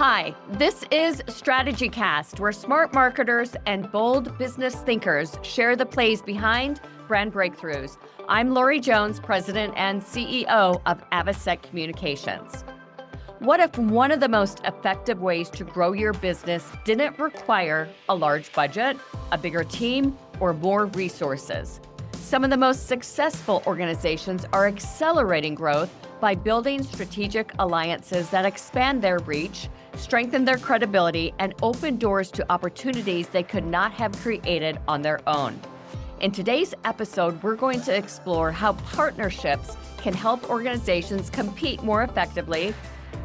Hi, this is StrategyCast, where smart marketers and bold business thinkers share the plays behind brand breakthroughs. I'm Lori Jones, President and CEO of Avasec Communications. What if one of the most effective ways to grow your business didn't require a large budget, a bigger team, or more resources? Some of the most successful organizations are accelerating growth by building strategic alliances that expand their reach, strengthen their credibility, and open doors to opportunities they could not have created on their own. In today's episode, we're going to explore how partnerships can help organizations compete more effectively,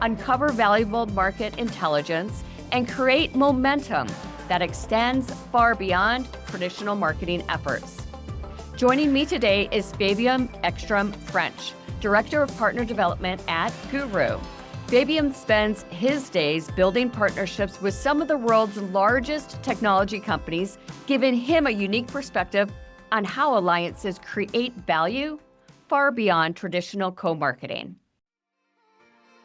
uncover valuable market intelligence, and create momentum that extends far beyond traditional marketing efforts. Joining me today is Fabian Eckstrom-French, Director of Partner Development at Guru. Fabian spends his days building partnerships with some of the world's largest technology companies, giving him a unique perspective on how alliances create value far beyond traditional co-marketing.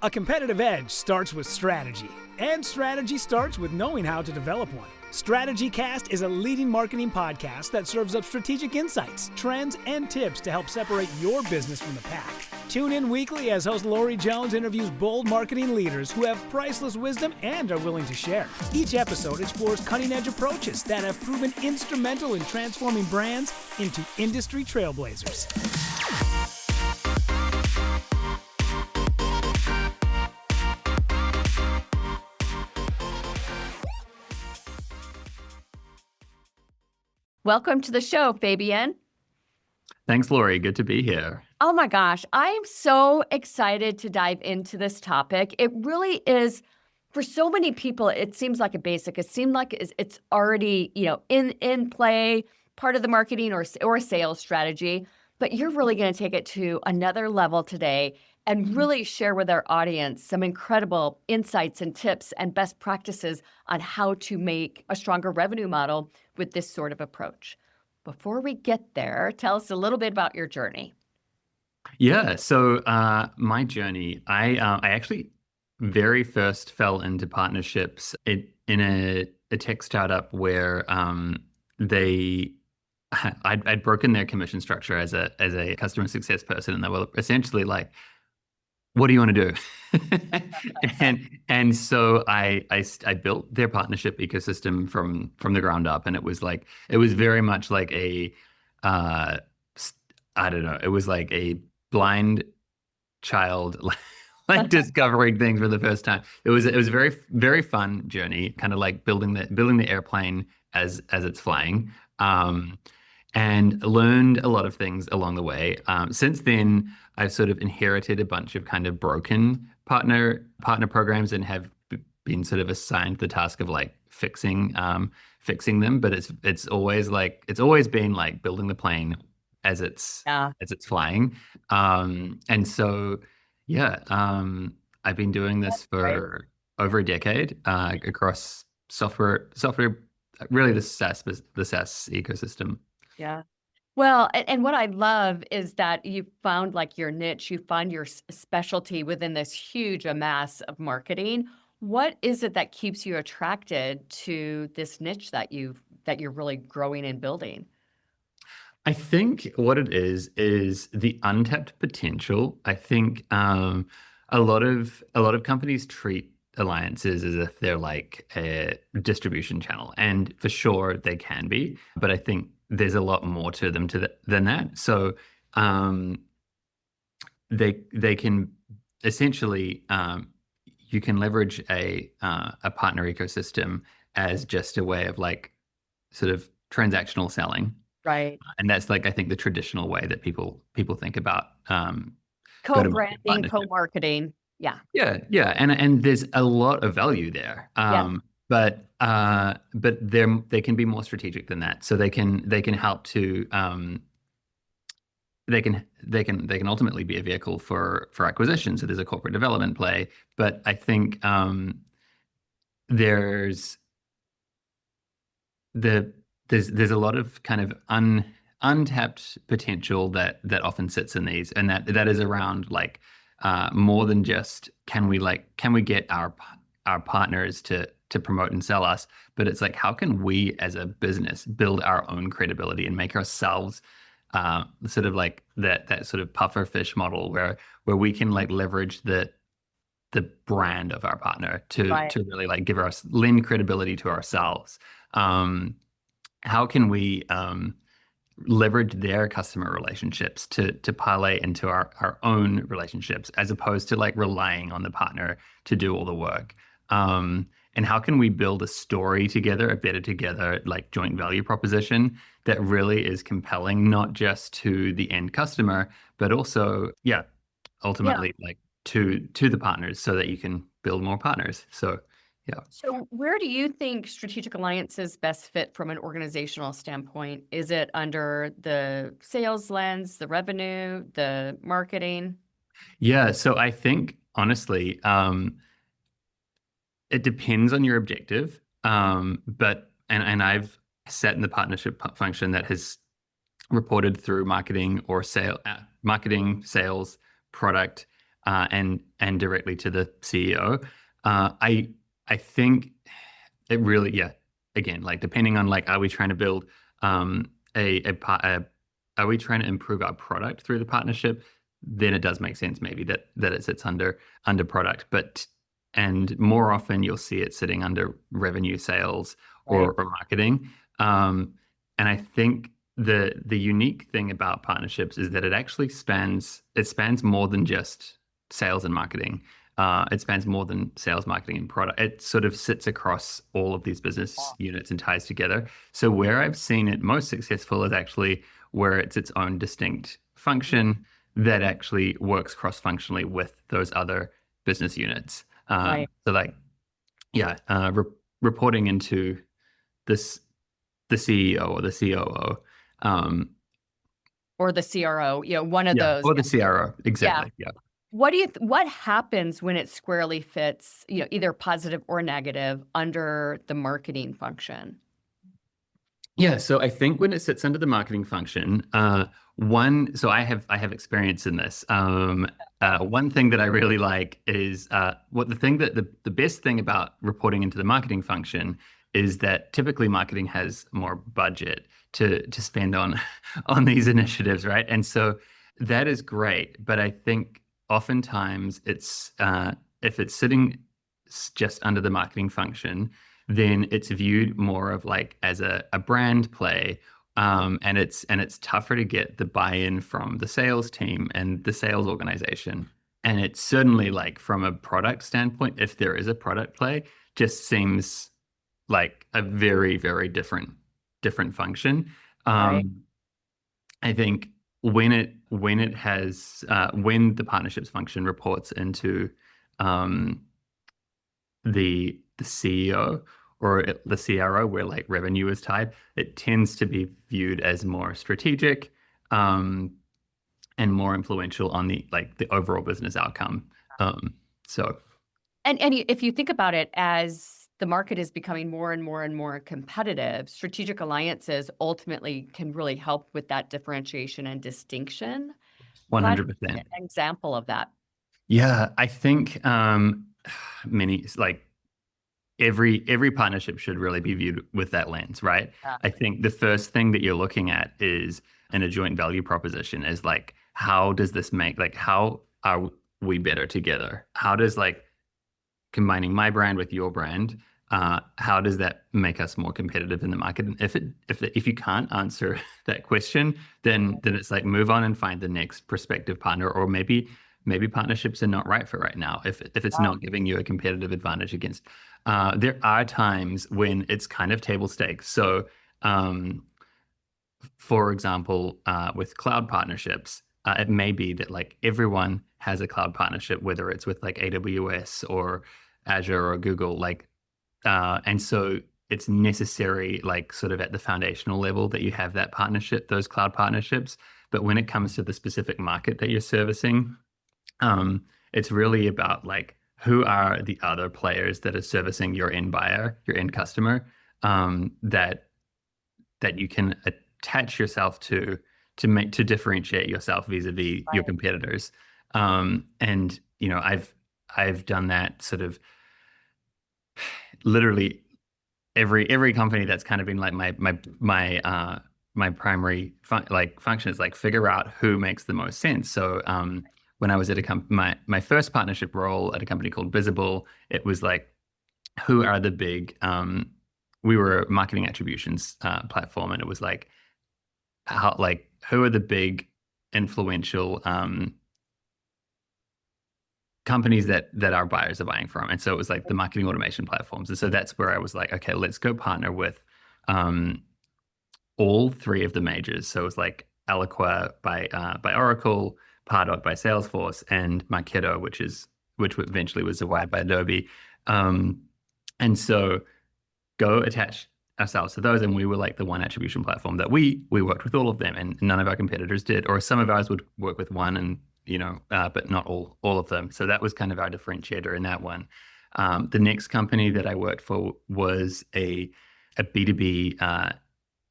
A competitive edge starts with strategy, and strategy starts with knowing how to develop one. StrategyCast is a leading marketing podcast that serves up strategic insights, trends, and tips to help separate your business from the pack. Tune in weekly as host Lori Jones interviews bold marketing leaders who have priceless wisdom and are willing to share. Each episode explores cutting-edge approaches that have proven instrumental in transforming brands into industry trailblazers. Welcome to the show, Fabian. Thanks, Lori. Good to be here. Oh my gosh, I'm so excited to dive into this topic. It really is, for so many people, it seems like a basic. It seems like it's already, in play, part of the marketing or sales strategy. But you're really going to take it to another level today and really share with our audience some incredible insights and tips and best practices on how to make a stronger revenue model with this sort of approach. Before we get there, tell us a little bit about your journey. Yeah, so my journey, I actually very first fell into partnerships in a tech startup where I'd broken their commission structure as a customer success person, and they were essentially like, "What do you want to do?" and so I built their partnership ecosystem from the ground up, and it was very much like a I don't know, it was like a blind child like discovering things for the first time. It was a very, very fun journey, kind of like building the airplane as it's flying, and learned a lot of things along the way. Since then, I've sort of inherited a bunch of kind of broken partner programs and have been sort of assigned the task of like fixing them. But it's always been like building the plane as it's flying. And so, I've been doing this for over a decade across software, really the SaaS ecosystem. Yeah. Well, and what I love is that you found like your niche, you find your specialty within this huge amass of marketing. What is it that keeps you attracted to this niche that you're really growing and building? I think what it is the untapped potential. I think a lot of companies treat alliances as if they're like a distribution channel, and for sure they can be, but I think there's a lot more to them than that. So they can essentially you can leverage a partner ecosystem as just a way of like sort of transactional selling. Right. And that's like, I think, the traditional way that people think about co-branding, co-marketing. Yeah. Yeah. And there's a lot of value there. But they can be more strategic than that. So they can help to they can ultimately be a vehicle for acquisition. So there's a corporate development play. But I think there's a lot of kind of untapped potential that often sits in these, and that is around like more than just can we get our our partners to promote and sell us, but it's like, how can we as a business build our own credibility and make ourselves sort of like that sort of puffer fish model where we can like leverage the brand of our partner Right. to really like lend credibility to ourselves. How can we leverage their customer relationships to parlay into our own relationships as opposed to like relying on the partner to do all the work? And how can we build a story together, a better together, like joint value proposition that really is compelling, not just to the end customer, but also, yeah, Yeah. ultimately like to the partners so that you can build more partners. So, yeah. So where do you think strategic alliances best fit from an organizational standpoint? Is it under the sales lens, the revenue, the marketing? Yeah, so I think honestly, it depends on your objective. But and I've sat in the partnership function that has reported through marketing, sales, product, and directly to the CEO. I think it really, yeah, again, like depending on like, are we trying to build are we trying to improve our product through the partnership? Then it does make sense maybe that it sits under product, but and more often you'll see it sitting under revenue, sales, Right. or marketing. And I think the unique thing about partnerships is that it spans more than just sales and marketing. It spans more than sales, marketing, and product. It sort of sits across all of these business units and ties together. So where I've seen it most successful is actually where it's its own distinct function that actually works cross-functionally with those other business units. Right. So like, yeah, reporting into this the CEO or the COO. Um, Or the CRO, one of yeah, those. or the CRO. Yeah. Exactly. Yeah. What happens when it squarely fits, either positive or negative under the marketing function? Yeah, so I think when it sits under the marketing function, so I have experience in this. One thing that I really like is what the thing that the best thing about reporting into the marketing function is that typically marketing has more budget to spend on on these initiatives, right? And so that is great, but I think oftentimes if it's sitting just under the marketing function, then it's viewed more of like as a brand play. And it's tougher to get the buy-in from the sales team and the sales organization. And it's certainly like from a product standpoint, if there is a product play, just seems like a very, very different function. Right. Um, I think when the partnerships function reports into um, the CEO or the CRO, where like revenue is tied, it tends to be viewed as more strategic um, and more influential on the overall business outcome. So And if you think about it, as the market is becoming more and more and more competitive, strategic alliances ultimately can really help with that differentiation and distinction. Provide an 100%. example of that. Yeah, I think many like every partnership should really be viewed with that lens, right? Yeah. I think the first thing that you're looking at is in a joint value proposition is like, how does this make, like, how are we better together? How does like combining my brand with your brand, how does that make us more competitive in the market? And if you can't answer that question, then it's like move on and find the next prospective partner, or maybe partnerships are not right for right now. If it's not giving you a competitive advantage against, there are times when it's kind of table stakes. So, for example, with cloud partnerships, it may be that like everyone has a cloud partnership, whether it's with like AWS or Azure or Google, like, and so it's necessary, like, sort of at the foundational level that you have that partnership, those cloud partnerships. But when it comes to the specific market that you're servicing, it's really about like who are the other players that are servicing your end buyer, your end customer, that you can attach yourself to differentiate yourself vis-a-vis your competitors. And I've done that sort of literally every company that's kind of been like my primary function is like figure out who makes the most sense. So when I was at my first partnership role at a company called Visible, it was like who are the big we were a marketing attributions platform, and it was like who are the big influential companies that our buyers are buying from. And so it was like the marketing automation platforms. And so that's where I was like, okay, let's go partner with all three of the majors. So it was like Eloqua by Oracle, Pardot by Salesforce, and Marketo, which eventually was acquired by Adobe. And so go attach ourselves to those, and we were like the one attribution platform that we worked with all of them, and none of our competitors did, or some of ours would work with one, and but not all of them. So that was kind of our differentiator in that one. The next company that I worked for was a B2B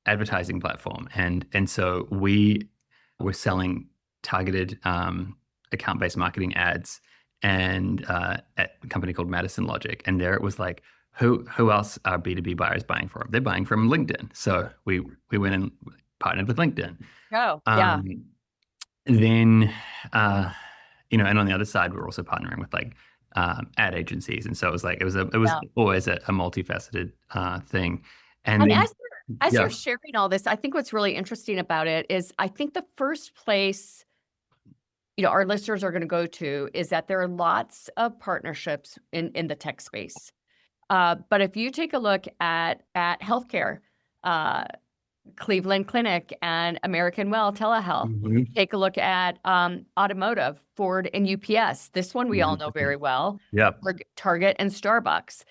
advertising platform, and so we were selling targeted account-based marketing ads, and at a company called Madison Logic, and there it was like, who else are B2B buyers buying from? They're buying from LinkedIn. So we went and partnered with LinkedIn. Oh, yeah. Then, and on the other side, we're also partnering with like ad agencies, and so it was like it was always a multifaceted thing. And then, as you're sharing all this, I think what's really interesting about it is I think the first place our listeners are going to go to is that there are lots of partnerships in the tech space. But if you take a look at healthcare, Cleveland Clinic and American Well Telehealth, take a look at automotive, Ford and UPS. This one we all know very well. Yep. Target and Starbucks.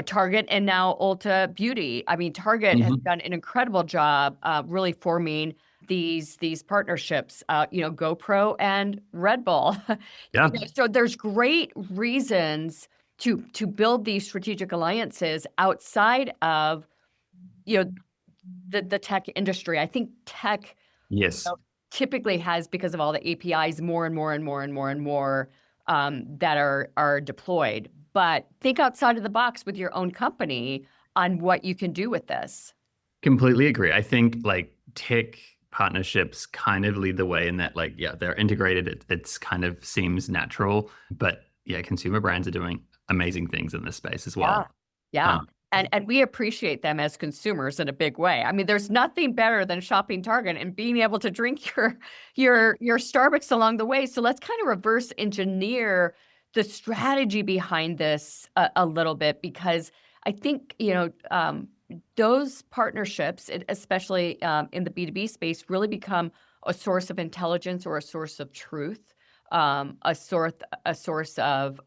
Target and now Ulta Beauty. I mean, Target has done an incredible job really forming these partnerships. GoPro and Red Bull. Yeah. So there's great reasons to build these strategic alliances outside of the tech industry. I think tech typically has, because of all the APIs, more and more and more and more and more that are deployed. But think outside of the box with your own company on what you can do with this. Completely agree. I think like tech partnerships kind of lead the way in that, like, they're integrated. It's kind of seems natural, but consumer brands are doing amazing things in this space as well. Yeah. And we appreciate them as consumers in a big way. I mean, there's nothing better than shopping Target and being able to drink your Starbucks along the way. So let's kind of reverse engineer the strategy behind this a little bit, because I think, those partnerships, especially in the B2B space, really become a source of intelligence or a source of truth, a source of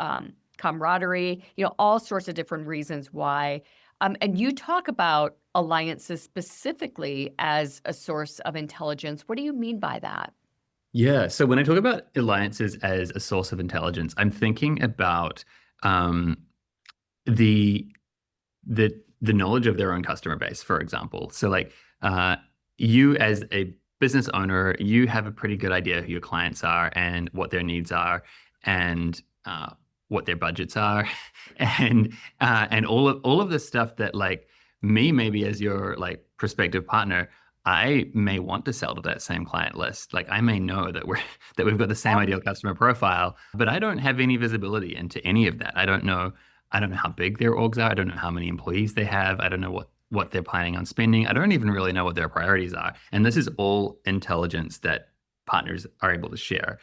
camaraderie, all sorts of different reasons why. And you talk about alliances specifically as a source of intelligence. What do you mean by that? Yeah. So when I talk about alliances as a source of intelligence, I'm thinking about the knowledge of their own customer base, for example. So like you as a business owner, you have a pretty good idea who your clients are and what their needs are, and what their budgets are, and all of the stuff that like me, maybe as your like prospective partner, I may want to sell to that same client list. Like I may know that we've got the same ideal customer profile, but I don't have any visibility into any of that. I don't know how big their orgs are. I don't know how many employees they have. I don't know what they're planning on spending. I don't even really know what their priorities are. And this is all intelligence that partners are able to share.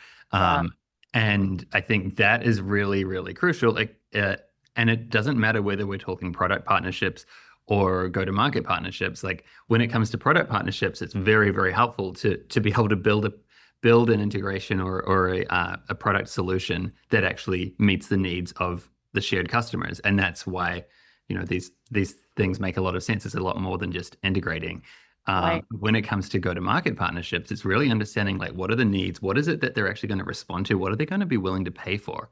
And I think that is really, really crucial. Like, and it doesn't matter whether we're talking product partnerships or go-to-market partnerships. Like when it comes to product partnerships, it's very, very helpful to be able to build an integration or a product solution that actually meets the needs of the shared customers. And that's why these things make a lot of sense. It's a lot more than just integrating. Right. When it comes to go-to-market partnerships, it's really understanding like what are the needs, what is it that they're actually going to respond to, what are they going to be willing to pay for,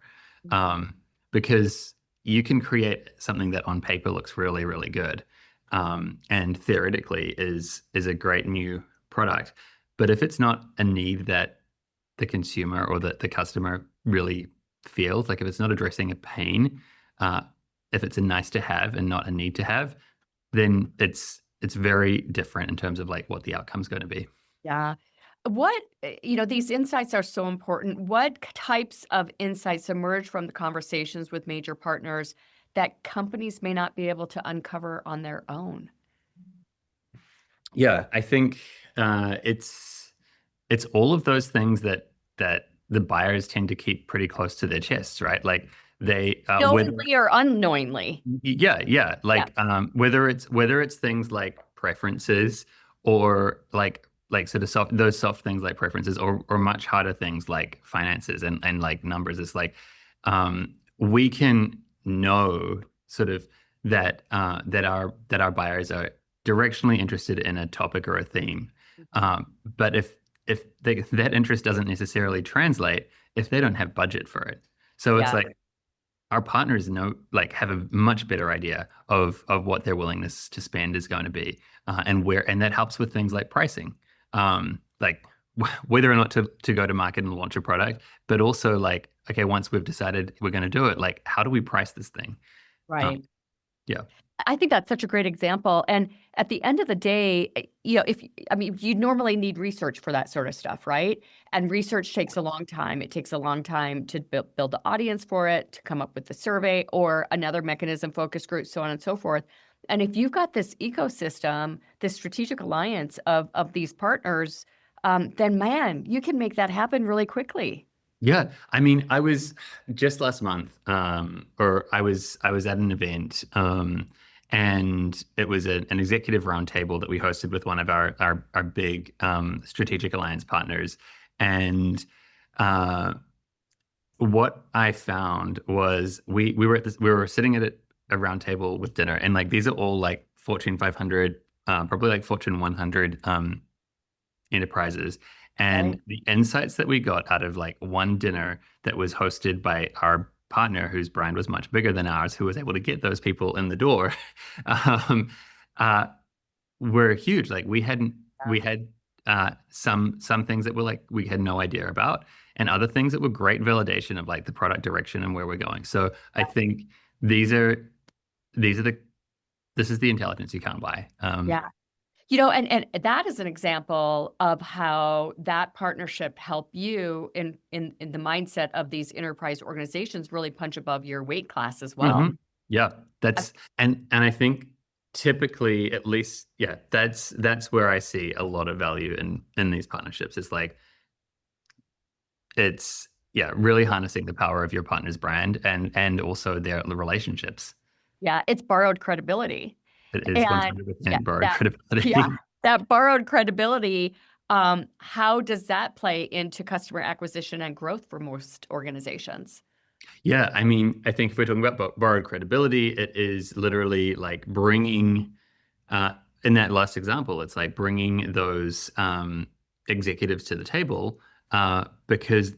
because you can create something that on paper looks really, really good, and theoretically is a great new product, but if it's not a need that the consumer or the customer really feels, like if it's not addressing a pain, if it's a nice to have and not a need to have, then it's very different in terms of like what the outcome's going to be. Yeah. These insights are so important. What types of insights emerge from the conversations with major partners that companies may not be able to uncover on their own? Yeah, I think it's all of those things that the buyers tend to keep pretty close to their chests, right? Like they whether Knowingly or unknowingly. yeah, Yeah. like whether it's things like preferences or like sort of those soft things like preferences or much harder things like finances and like numbers. It's like we can know sort of that our buyers are directionally interested in a topic or a theme. But if that interest doesn't necessarily translate if they don't have budget for it. So it's Yeah. like our partners know, like, have a much better idea of what their willingness to spend is going to be, and that helps with things like pricing, like whether or not to go to market and launch a product, but also like, okay, once we've decided we're going to do it, like, how do we price this thing? Um, Right. yeah. I think that's such a great example. And at the end of the day, you normally need research for that sort of stuff, right? And research takes a long time. It takes a long time to build the audience for it, to come up with the survey or another mechanism, focus group, so on and so forth. And if you've got this ecosystem, this strategic alliance of these partners, then man, you can make that happen really quickly. Yeah, I mean, I was just last month, or I was at an event, and it was an executive roundtable that we hosted with one of our big strategic alliance partners, and what I found was we were sitting at a round table with dinner, and like these are all like Fortune 500, probably like Fortune 100 enterprises. Okay. And the insights that we got out of like one dinner that was hosted by our partner, whose brand was much bigger than ours, who was able to get those people in the door, um, uh, were huge. Like we had some things that were like we had no idea about, and other things that were great validation of like the product direction and where we're going. So I think these are these are the this is the intelligence you can't buy. Yeah. And that is an example of how that partnership helped you in the mindset of these enterprise organizations really punch above your weight class as well. Mhm. Yeah, Uh, and I think typically, at least, yeah, that's where I see a lot of value in these partnerships. It's like it's yeah, really harnessing the power of your partner's brand and also their relationships. Yeah, it's borrowed credibility. It is And yeah, 100% borrowed that yeah, credibility. that borrowed credibility, how does that play into customer acquisition and growth for most organizations? Yeah, I mean, I think if we're talking about borrowed credibility, it is literally like bringing, uh, in that last example, it's like bringing those executives to the table because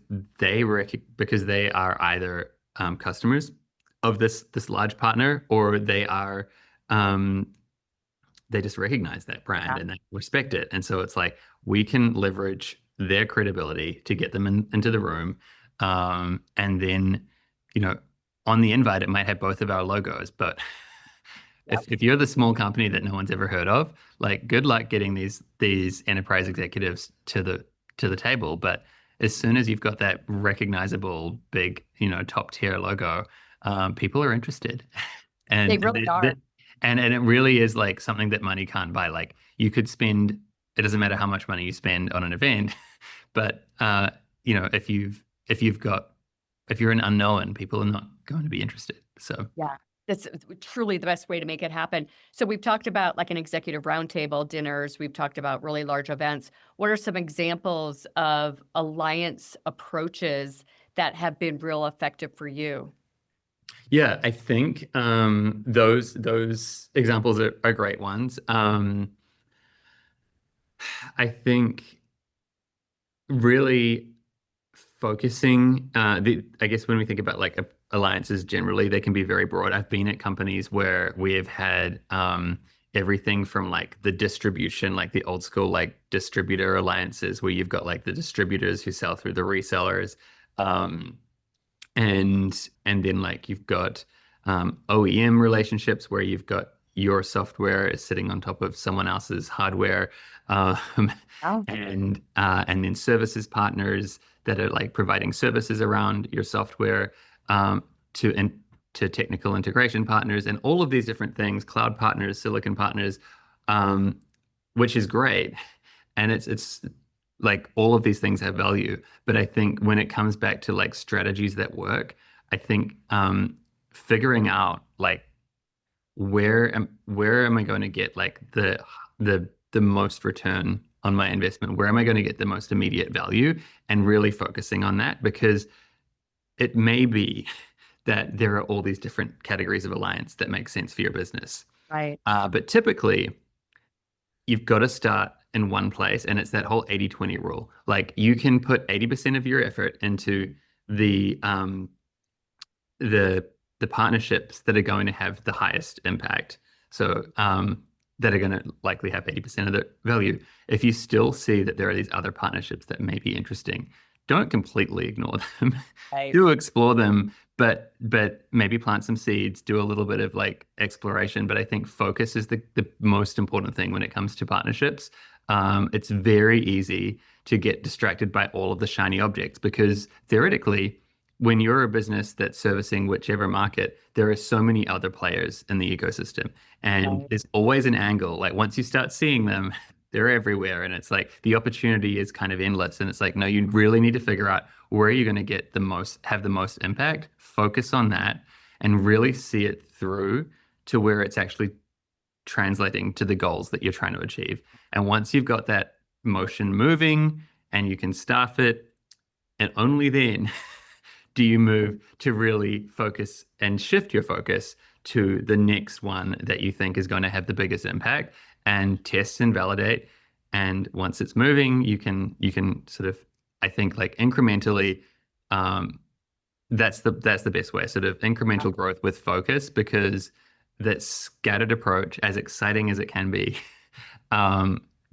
because they are either customers of this large partner, or um, they just recognize that brand Yeah. and they respect it. And so it's like we can leverage their credibility to get them into the room. And then, you know, on the invite, it might have both of our logos, but Yep. if you're the small company that no one's ever heard of, like good luck getting these enterprise executives to the table. But as soon as you've got that recognizable big, top tier logo, people are interested. They And really are. and it really is like something that money can't buy. Like you could spend, it doesn't matter how much money you spend on an event, but if you're an unknown, people are not going to be interested. So Yeah. That's truly the best way to make it happen. So we've talked about like an executive roundtable dinners. We've talked about really large events. What are some examples of alliance approaches that have been real effective for you? yeah, I think those examples are great ones. I think really focusing I guess when we think about like alliances generally, they can be very broad. I've been at companies where we have had everything from like the distribution, like the old school like distributor alliances, where you've got like the distributors who sell through the resellers, um, and then like you've got OEM relationships where you've got your software is sitting on top of someone else's hardware, um, Oh, and then services partners that are like providing services around your software, to and to technical integration partners and all of these different things, cloud partners, silicon partners, um, which is great. And it's like all of these things have value. But I think when it comes back to like strategies that work, I think figuring out like where am I going to get like the most return on my investment? Where am I going to get the most immediate value? And really focusing on that because it may be that there are all these different categories of alliance that make sense for your business. right. But typically, you've got to start in one place, and it's that whole 80/20 rule. Like you can put 80% of your effort into the um, the the partnerships that are going to have the highest impact. So that are going to likely have 80% of the value. If you still see that there are these other partnerships that may be interesting, don't completely ignore them. Right. Do explore them, but maybe plant some seeds, do a little bit of like exploration. But I think focus is the most important thing when it comes to partnerships. It's very easy to get distracted by all of the shiny objects because theoretically, when you're a business that's servicing whichever market, there are so many other players in the ecosystem. And Right. there's always an angle. Like once you start seeing them, they're everywhere. And it's like the opportunity is kind of endless. And it's like, no, you really need to figure out where you're going to get the most, have the most impact, focus on that, and really see it through to where it's actually translating to the goals that you're trying to achieve. And once you've got that motion moving and you can staff it, and only then do you move to really focus and shift your focus to the next one that you think is going to have the biggest impact and test and validate. And once it's moving, you can sort of, I think like incrementally, um, that's the best way, sort of incremental growth with focus because that scattered approach, as exciting as it can be,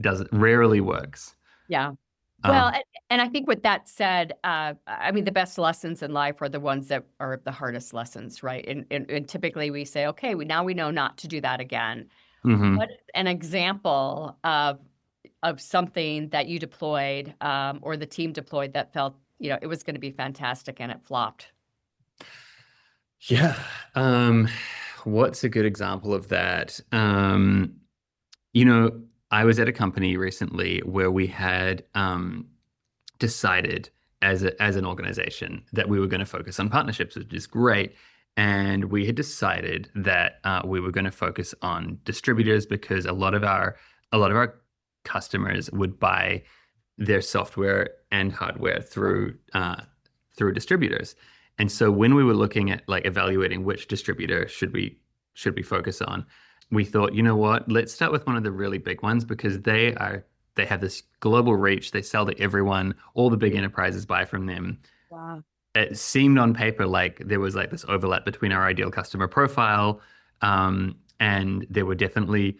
does rarely works. Yeah. Well, Um, and I think with that said, I mean, the best lessons in life are the ones that are the hardest lessons, right? And typically we say, okay, now we know not to do that again. What mhm. is an example of something that you deployed or the team deployed that felt, it was going to be fantastic and it flopped? Yeah. What's a good example of that? You know, I was at a company recently where we had decided as an organization that we were going to focus on partnerships, which is great. And we had decided that we were going to focus on distributors because a lot of our customers would buy their software and hardware through distributors. And so when we were looking at like evaluating which distributor should we focus on, we thought, you know what, let's start with one of the really big ones because they have this global reach. They sell to everyone. All the big enterprises buy from them. Wow. It seemed on paper like there was like this overlap between our ideal customer profile, and there were definitely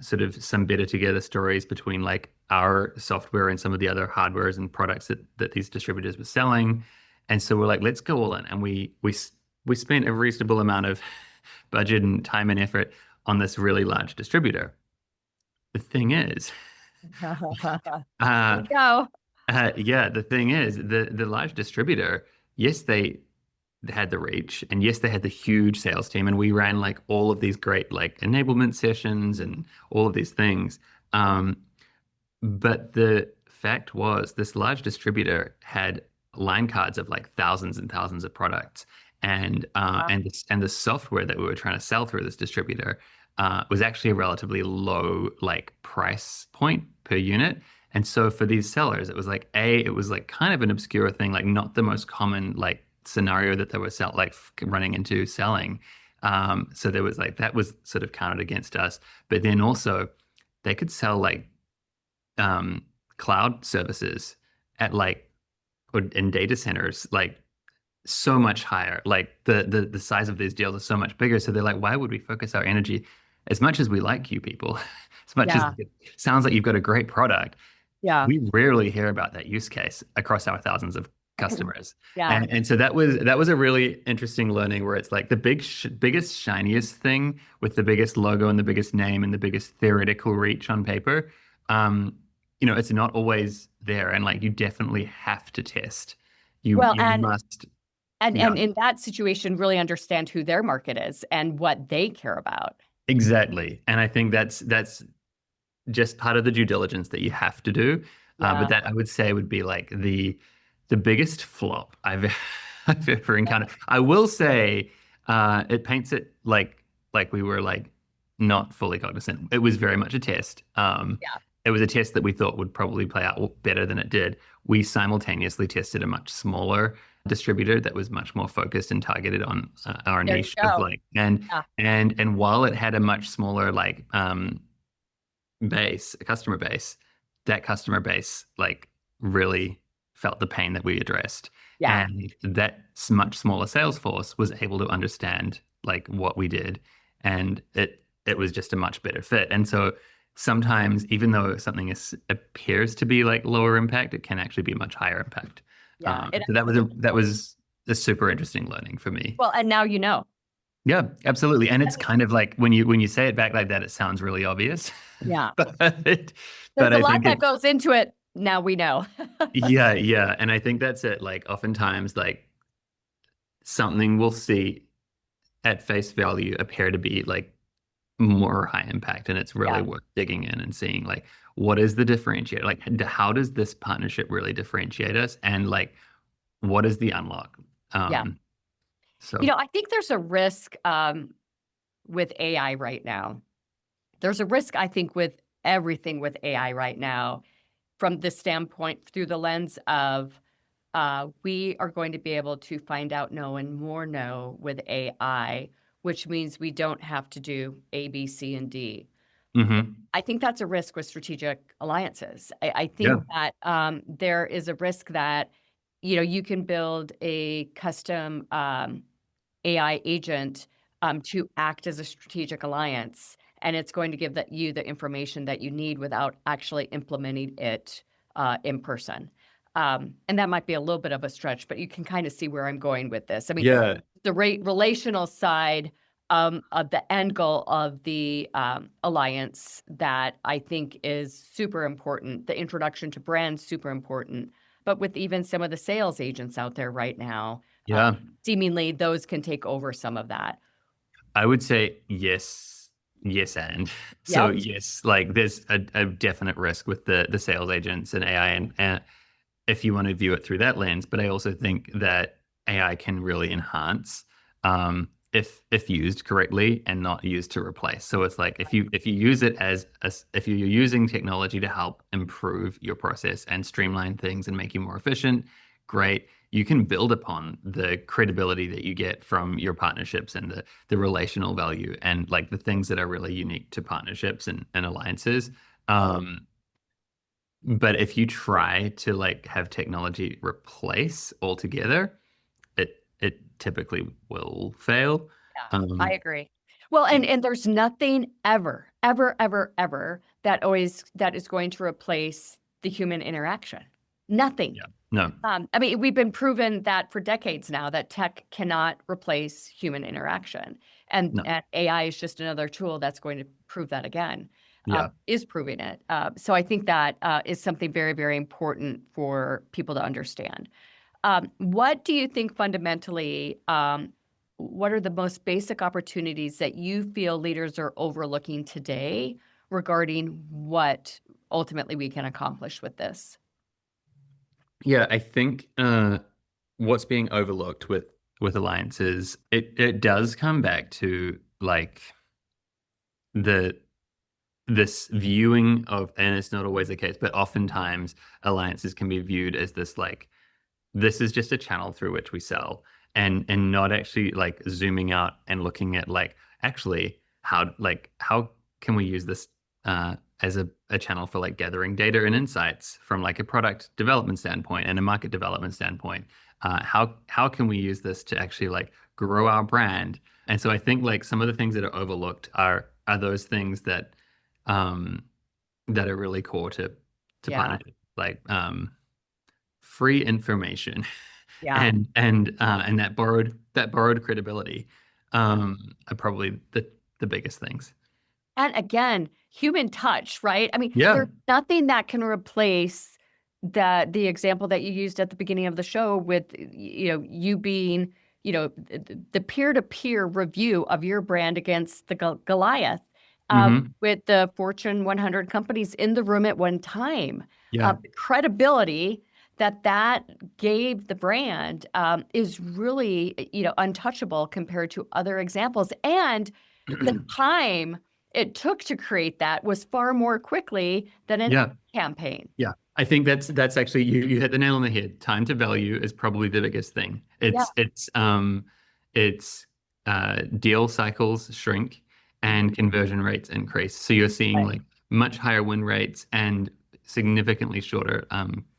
sort of some better together stories between like our software and some of the other hardwares and products that these distributors were selling. And so we're like, let's go all in. And we spent a reasonable amount of budget and time and effort on this really large distributor. The thing is, Here uh, we go. yeah, the thing is, the large distributor, yes, they had the reach, and yes, they had the huge sales team, and we ran like all of these great like enablement sessions and all of these things. Um, but the fact was, this large distributor had line cards of like thousands and thousands of products, and Wow. the software that we were trying to sell through this distributor was actually a relatively low like price point per unit. And so for these sellers, it was like kind of an obscure thing, like not the most common like scenario that they were running into selling. So there was like that was sort of counted against us. But then also they could sell like um, cloud services at like or in data centers like so much higher. Like the size of these deals are so much bigger. So they're like, why would we focus our energy as much as we like you people, as much as Yeah. it sounds like you've got a great product? Yeah. We rarely hear about that use case across our thousands of customers. Yeah. And so that was a really interesting learning where it's like the biggest shiniest thing with the biggest logo and the biggest name and the biggest theoretical reach on paper. Um, it's not always there, and like you definitely have to test. You Well, you and must, and yeah, and in that situation, really understand who their market is and what they care about. exactly. And I think that's just part of the due diligence that you have to do. But Yeah. that I would say would be like the biggest flop I've I've ever encountered. I will say it paints it like we were like not fully cognizant. It was very much a test. Yeah. It was a test that we thought would probably play out better than it did. We simultaneously tested a much smaller distributor that was much more focused and targeted on our There you niche of go. like and while it had a much smaller like a customer base, that customer base like really felt the pain that we addressed. Yeah. And that much smaller sales force was able to understand like what we did. And it was just a much better fit. And so sometimes, even though something appears to be like lower impact, it can actually be much higher impact. Yeah. It So that was a super interesting learning for me. Well, and now you know. Yeah, absolutely. And it's kind of like when you say it back like that, it sounds really obvious. Yeah. But There's but a I lot think that it goes into it. Now we know. yeah, yeah. And I think that's it. Like oftentimes like something we'll see at face value appear to be like more high impact, and it's really Yeah. worth digging in and seeing like what is the differentiator? Like how does this partnership really differentiate us? And like what is the unlock? Yeah. So I think there's a risk with AI right now. There's a risk, I think, with everything with AI right now, from the standpoint through the lens of we are going to be able to find out no and more no with AI, which means we don't have to do A, B, C, and D. mhm. I think that's a risk with strategic alliances. I Yeah. think that there is a risk that, you can build a custom AI agent to act as a strategic alliance, and it's going to give you the information that you need without actually implementing it in person. And that might be a little bit of a stretch, but you can kind of see where I'm going with this. I mean, Yeah. the relational side of the end goal of the alliance that I think is super important. The introduction to brands super important, but with even some of the sales agents out there right now, Yeah. seemingly those can take over some of that. I would say yes, yes, and so Yep. yes, like there's a definite risk with the sales agents and AI, and if you want to view it through that lens. But I also think that AI can really enhance if used correctly and not used to replace. So it's like if you use it if you're using technology to help improve your process and streamline things and make you more efficient, great. You can build upon the credibility that you get from your partnerships and the relational value and like the things that are really unique to partnerships and alliances. Um, but if you try to like have technology replace altogether, it typically will fail. Yeah, I Um, agree. Well, and there's nothing ever, ever, ever, ever that is going to replace the human interaction. Nothing. yeah, no, I mean, we've been proven that for decades now that tech cannot replace human interaction, and, no, and AI is just another tool that's going to prove that again. yeah. Is proving it. So I think that is something very, very important for people to understand. What do you think fundamentally? What are the most basic opportunities that you feel leaders are overlooking today regarding what ultimately we can accomplish with this? Yeah, I think what's being overlooked with alliances, it does come back to like the this viewing of, and it's not always the case, but oftentimes alliances can be viewed as this like this is just a channel through which we sell, and not actually like zooming out and looking at like actually how can we use this as a channel for like gathering data and insights from like a product development standpoint and a market development standpoint. How can we use this to actually like grow our brand? And so I think like some of the things that are overlooked are those things that are really core to Yeah. partnership. Like free information Yeah. and that borrowed credibility are probably the biggest things. And again, human touch, right? I mean, Yeah. there's nothing that can replace the example that you used at the beginning of the show with, you being, the peer-to-peer review of your brand against the Goliath, Hmm. with the Fortune 100 companies in the room at one time. Yeah. The credibility that gave the brand is really, untouchable compared to other examples. And the time it took to create that was far more quickly than an Yeah. campaign. Yeah. I think that's actually you hit the nail on the head. Time to value is probably the biggest thing. Yeah. It's deal cycles shrink and conversion rates increase. So you're seeing Right. like much higher win rates and significantly shorter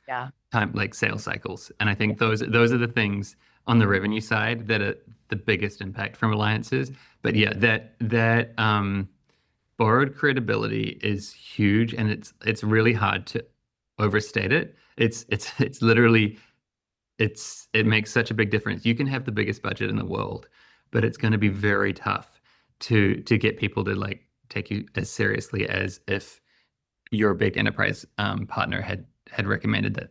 Yeah. time like sales cycles. And I think those are the things on the revenue side that are the biggest impact from alliances. But yeah, that borrowed credibility is huge, and it's really hard to overstate it. It's literally it makes such a big difference. You can have the biggest budget in the world, but it's going to be very tough to get people to like take you as seriously as if your big enterprise partner had recommended that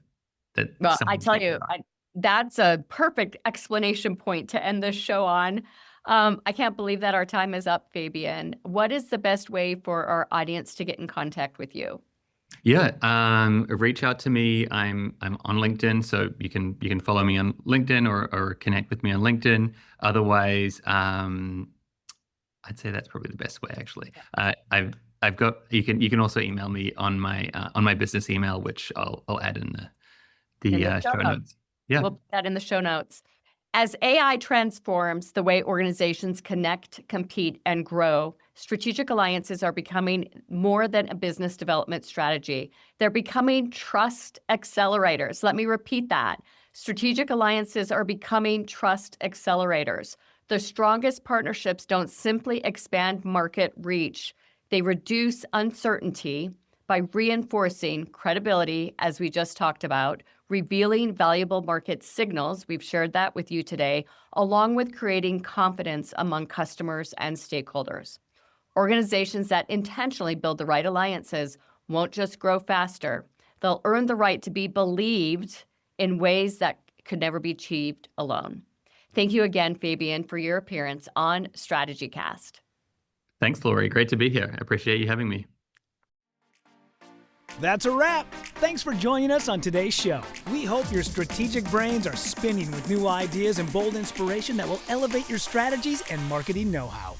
Well, I someone tell take you, it on. that's a perfect explanation point to end this show on. I can't believe that our time is up, Fabian. What is the best way for our audience to get in contact with you? Yeah, reach out to me. I'm on LinkedIn, so you can follow me on LinkedIn or connect with me on LinkedIn. Otherwise, I'd say that's probably the best way actually. I've got you can also email me on my business email, which I'll add in In the the show show notes. notes. Yeah. We'll put that in the show notes. As AI transforms the way organizations connect, compete, and grow, strategic alliances are becoming more than a business development strategy. They're becoming trust accelerators. Let me repeat that. Strategic alliances are becoming trust accelerators. The strongest partnerships don't simply expand market reach, they reduce uncertainty by reinforcing credibility, as we just talked about, revealing valuable market signals, we've shared that with you today, along with creating confidence among customers and stakeholders. Organizations that intentionally build the right alliances won't just grow faster, they'll earn the right to be believed in ways that could never be achieved alone. Thank you again, Fabian, for your appearance on StrategyCast. Thanks, Lori. Great to be here. I appreciate you having me. That's a wrap. Thanks for joining us on today's show. We hope your strategic brains are spinning with new ideas and bold inspiration that will elevate your strategies and marketing know-how.